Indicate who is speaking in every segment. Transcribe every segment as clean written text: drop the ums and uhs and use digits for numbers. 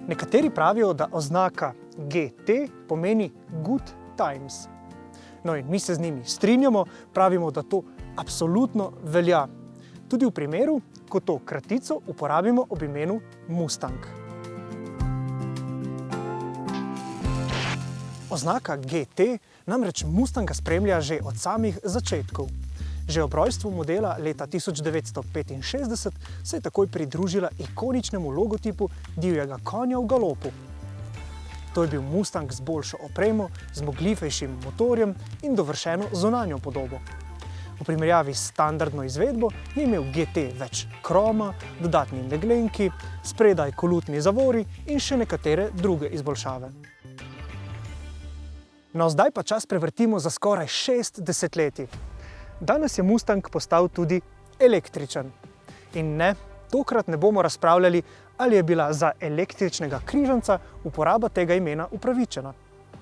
Speaker 1: Nekateri pravijo, da oznaka GT pomeni Good Times. No in mi se z njimi strinjamo, pravimo, da to absolutno velja. Tudi v primeru, ko to kratico uporabimo ob imenu Mustang. Oznaka GT namreč Mustanga spremlja že od samih začetkov. Že ob rojstvu modela leta 1965 se je takoj pridružila ikoničnemu logotipu divjega konja v galopu. To je bil Mustang z boljšo opremo, zmogljivejšim motorjem in dovršeno zunanjo podobo. V primerjavi s standardno izvedbo je imel GT več kroma, dodatni meglenki, spredaj kolutni zavori in še nekatere druge izboljšave. No, zdaj pa čas prevrtimo za skoraj 6 desetletij. Danes je Mustang postal tudi električen. In ne, tokrat ne bomo razpravljali, ali je bila za električnega križanca uporaba tega imena upravičena.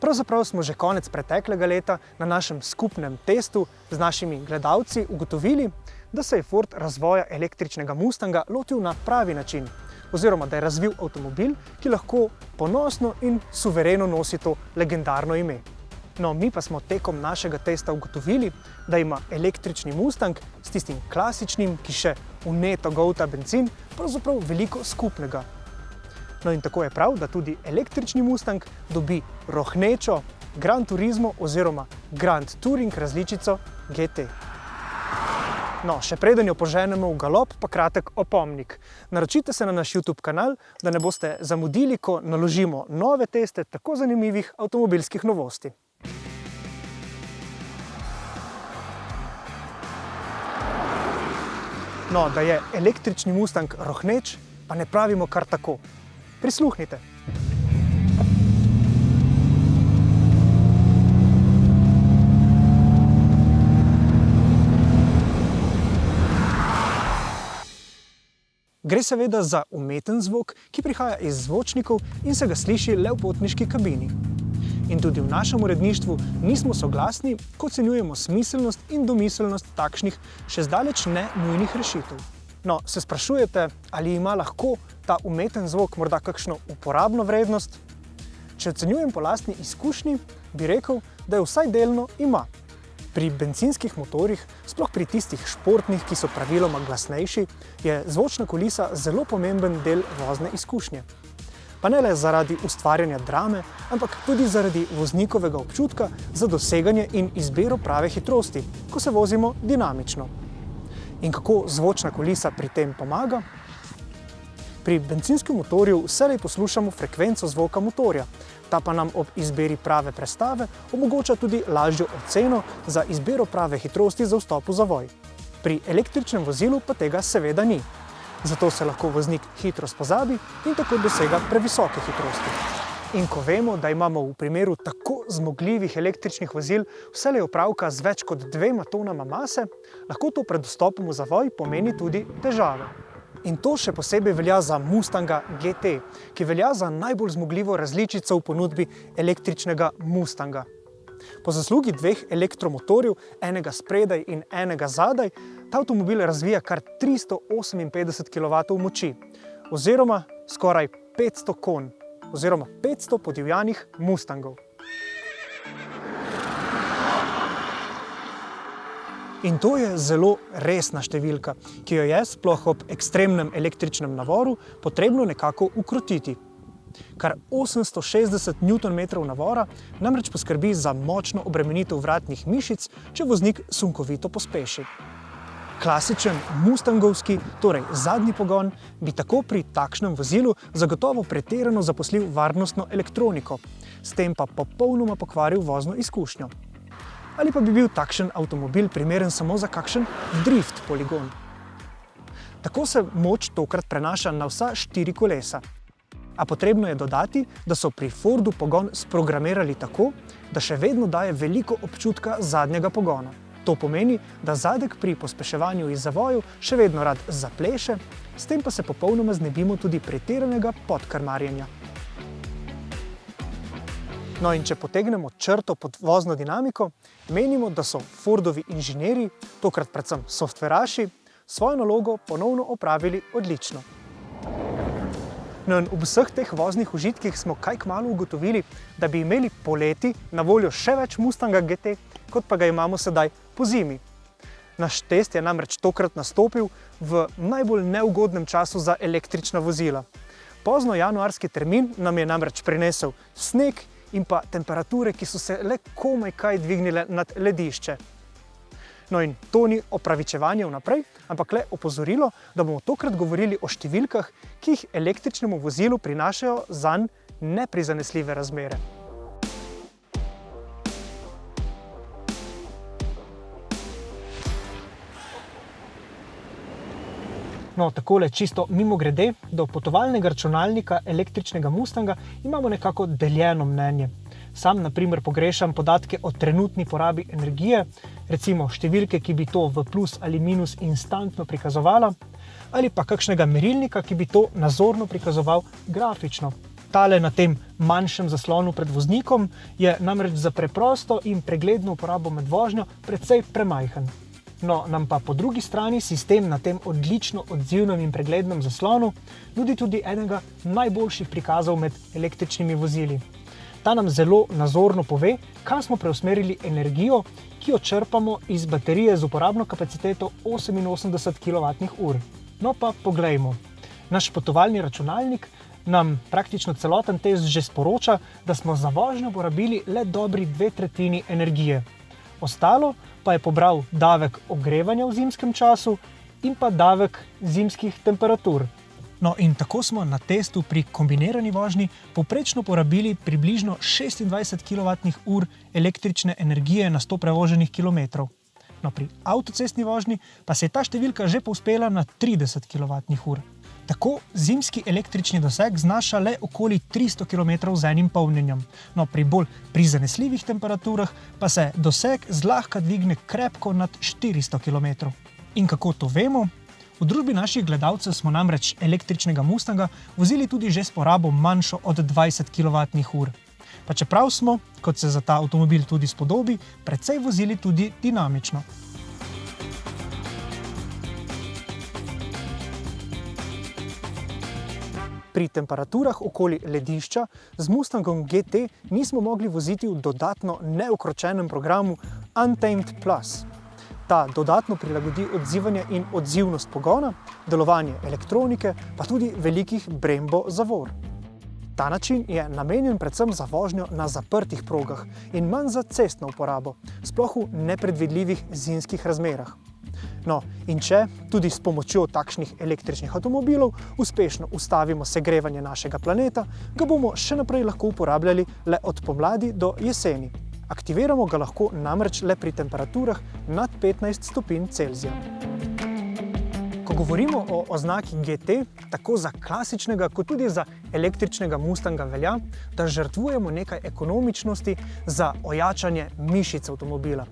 Speaker 1: Pravzaprav smo že konec preteklega leta na našem skupnem testu z našimi gledalci ugotovili, da se je Ford razvoja električnega Mustanga lotil na pravi način, oziroma da je razvil avtomobil, ki lahko ponosno in suvereno nosi to legendarno ime. No, mi pa smo tekom našega testa ugotovili, da ima električni Mustang s tistim klasičnim, ki še vneto golta bencin, pravzaprav veliko skupnega. No in tako je prav, da tudi električni Mustang dobi rohnečo Gran Turismo oziroma Grand Touring različico GT. No, še preden jo poženemo v galop, pa kratek opomnik. Naročite se na naš YouTube kanal, da ne boste zamudili, ko naložimo nove teste tako zanimivih avtomobilskih novosti. No, da je električni Mustang rohneč, pa ne pravimo kar tako. Prisluhnite. Gre seveda za umeten zvok, ki prihaja iz zvočnikov in se ga sliši le v potniški kabini. In tudi v našem uredništvu nismo soglasni, ko ocenjujemo smiselnost in domiselnost takšnih še zdaleč ne nujnih rešitev. No, se sprašujete, ali ima lahko ta umeten zvok morda kakšno uporabno vrednost? Če ocenjujem po lastni izkušnji, bi rekel, da je vsaj delno ima. Pri bencinskih motorjih, sploh pri tistih športnih, ki so praviloma glasnejši, je zvočna kulisa zelo pomemben del vozne izkušnje. Pa ne le zaradi ustvarjanja drame, ampak tudi zaradi voznikovega občutka za doseganje in izbiro prave hitrosti, ko se vozimo dinamično. In kako zvočna kulisa pri tem pomaga? Pri bencinskem motorju vselej poslušamo frekvenco zvoka motorja, ta pa nam ob izbiri prave prestave omogoča tudi lažjo oceno za izbiro prave hitrosti za vstop v zavoj. Pri električnem vozilu pa tega seveda ni. Zato se lahko voznik hitro spozabi in tako dosega previsoke hitrosti. In ko vemo, da imamo v primeru tako zmogljivih električnih vozil vselej opravka z več kot 2 tonama mase, lahko to pred vstopom v zavoj pomeni tudi težave. In to še posebej velja za Mustanga GT, ki velja za najbolj zmogljivo različico v ponudbi električnega Mustanga. Po zaslugi 2 elektromotorjev, enega spredaj in enega zadaj, ta avtomobil razvija kar 358 kW moči, oziroma skoraj 500 konj, oziroma 500 podivjanih Mustangov. In to je zelo resna številka, ki jo je, sploh ob ekstremnem električnem navoru, potrebno nekako ukrotiti. Kar 860 Nm navora namreč poskrbi za močno obremenitev vratnih mišic, če voznik sunkovito pospeši. Klasičen mustangovski, torej zadnji pogon, bi tako pri takšnem vozilu zagotovo pretirano zaposlil varnostno elektroniko, s tem pa popolnoma pokvaril vozno izkušnjo. Ali pa bi bil takšen avtomobil primeren samo za kakšen drift poligon. Tako se moč tokrat prenaša na vsa 4 kolesa. A potrebno je dodati, da so pri Fordu pogon sprogramirali tako, da še vedno daje veliko občutka zadnjega pogona. To pomeni, da zadek pri pospeševanju iz zavoju še vedno rad zapleše, s tem pa se popolnoma znebimo tudi pretiranega podkrmarjenja. No in če potegnemo črto pod vozno dinamiko, menimo, da so Fordovi inženirji, tokrat predvsem softveraši, svojo nalogo ponovno opravili odlično. No in ob vseh teh voznih užitkih smo kaj kmalu ugotovili, da bi imeli poleti na voljo še več Mustanga GT, kot pa ga imamo sedaj po zimi. Naš test je namreč tokrat nastopil v najbolj neugodnem času za električna vozila. Pozno januarski termin nam je namreč prinesel sneg in pa temperature, ki so se le komaj kaj dvignile nad ledišče. No in to ni opravičevanje vnaprej, ampak le opozorilo, da bomo tokrat govorili o številkah, ki jih električnemu vozilu prinašajo zanj neprizanesljive razmere. No, takole čisto mimogrede, do potovalnega računalnika električnega Mustanga imamo nekako deljeno mnenje. Sam, na primer, pogrešam podatke o trenutni porabi energije, recimo številke, ki bi to v plus ali minus instantno prikazovala, ali pa kakšnega merilnika, ki bi to nazorno prikazoval grafično. Tale na tem manjšem zaslonu pred voznikom je namreč za preprosto in pregledno uporabo med vožnjo precej premajhen. No, nam pa po drugi strani sistem na tem odlično odzivnem in preglednem zaslonu nudi tudi enega najboljših prikazov med električnimi vozili. Ta nam zelo nazorno pove, kam smo preusmerili energijo, ki jo črpamo iz baterije z uporabno kapaciteto 88 kWh. No pa poglejmo. Naš potovalni računalnik nam praktično celoten test že sporoča, da smo za vožnjo porabili le dobri 2/3 energije. Ostalo pa je pobral davek ogrevanja v zimskem času in pa davek zimskih temperatur. No in tako smo na testu pri kombinirani vožnji povprečno porabili približno 26 kWh električne energije na 100 prevoženih kilometrov. No, pri avtocestni vožnji pa se je ta številka že povzpela na 30 kWh. Tako zimski električni doseg znaša le okoli 300 km z enim polnjenjem. No, pri bolj prizanesljivih temperaturah pa se doseg zlahka dvigne krepko nad 400 km. In kako to vemo? V družbi naših gledalcev smo namreč električnega Mustanga vozili tudi že s porabo manjšo od 20 kWh. Pa čeprav smo, kot se za ta avtomobil tudi spodobi, precej vozili tudi dinamično. Pri temperaturah okoli ledišča z Mustangom GT nismo mogli voziti v dodatno neukročenem programu Untamed Plus. Ta dodatno prilagodi odzivanje in odzivnost pogona, delovanje elektronike, pa tudi velikih Brembo zavor. Ta način je namenjen predvsem za vožnjo na zaprtih progah in manj za cestno uporabo, sploh v nepredvidljivih zimskih razmerah. No, in če tudi s pomočjo takšnih električnih avtomobilov uspešno ustavimo segrevanje našega planeta, ga bomo še naprej lahko uporabljali le od pomladi do jeseni. Aktiviramo ga lahko namreč le pri temperaturah nad 15 stopinj Celzija. Ko govorimo o oznaki GT, tako za klasičnega kot tudi za električnega Mustanga velja, da žrtvujemo nekaj ekonomičnosti za ojačanje mišic avtomobila.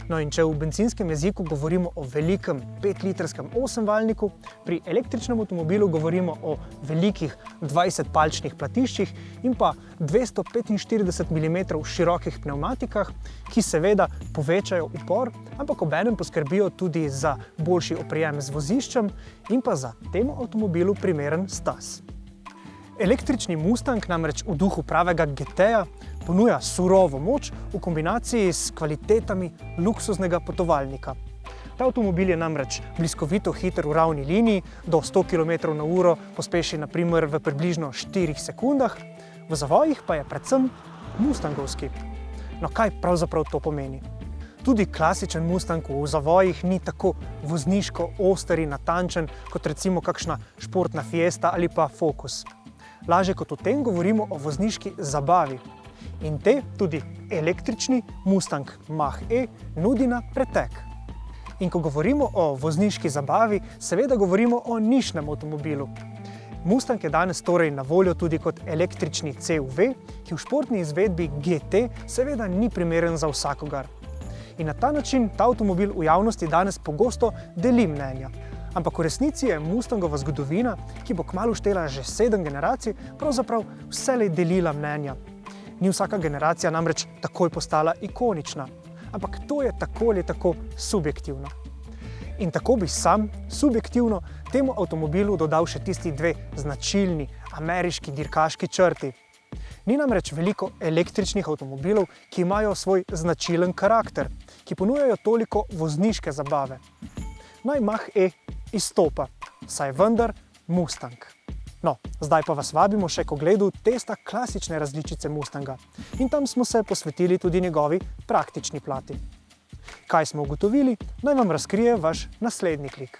Speaker 1: No in če v bencinskem jeziku govorimo o velikem 5-litrskem 8-valjniku, pri električnem avtomobilu govorimo o velikih 20-palčnih platiščih in pa 245 mm širokih pnevmatikah, ki seveda povečajo upor, ampak obenem poskrbijo tudi za boljši oprijem z voziščem in pa za temu avtomobilu primeren stas. Električni Mustang namreč v duhu pravega GT-ja ponuja surovo moč v kombinaciji s kvalitetami luksuznega potovalnika. Ta avtomobil je namreč bliskovito hiter v ravni liniji, do 100 km/h pospeši na primer v približno 4 sekundah, v zavojih pa je predvsem mustangovski. No, kaj pravzaprav to pomeni? Tudi klasičen Mustang v zavojih ni tako vozniško oster in natančen kot recimo kakšna športna Fiesta ali pa Focus. Lažje kot o tem govorimo o vozniški zabavi. In te tudi električni Mustang Mach-E nudi na pretek. In ko govorimo o vozniški zabavi, seveda govorimo o nišnem avtomobilu. Mustang je danes torej na voljo tudi kot električni CUV, ki v športni izvedbi GT seveda ni primeren za vsakogar. In na ta način ta avtomobil v javnosti danes pogosto deli mnenja. Ampak v resnici je Mustangova zgodovina, ki bo kmalu štela že 7 generacij, pravzaprav vselej delila mnenja. Ni vsaka generacija namreč takoj postala ikonična, ampak to je tako ali tako subjektivno. In tako bi sam, subjektivno, temu avtomobilu dodal še tisti dve značilni ameriški dirkaški črti. Ni namreč veliko električnih avtomobilov, ki imajo svoj značilen karakter, ki ponujajo toliko vozniške zabave. Naj Mach-E izstopa, saj vendar Mustang. No, zdaj pa vas vabimo še k ogledu testa klasične različice Mustanga in tam smo se posvetili tudi njegovi praktični plati. Kaj smo ugotovili, naj vam razkrije vaš naslednji klik.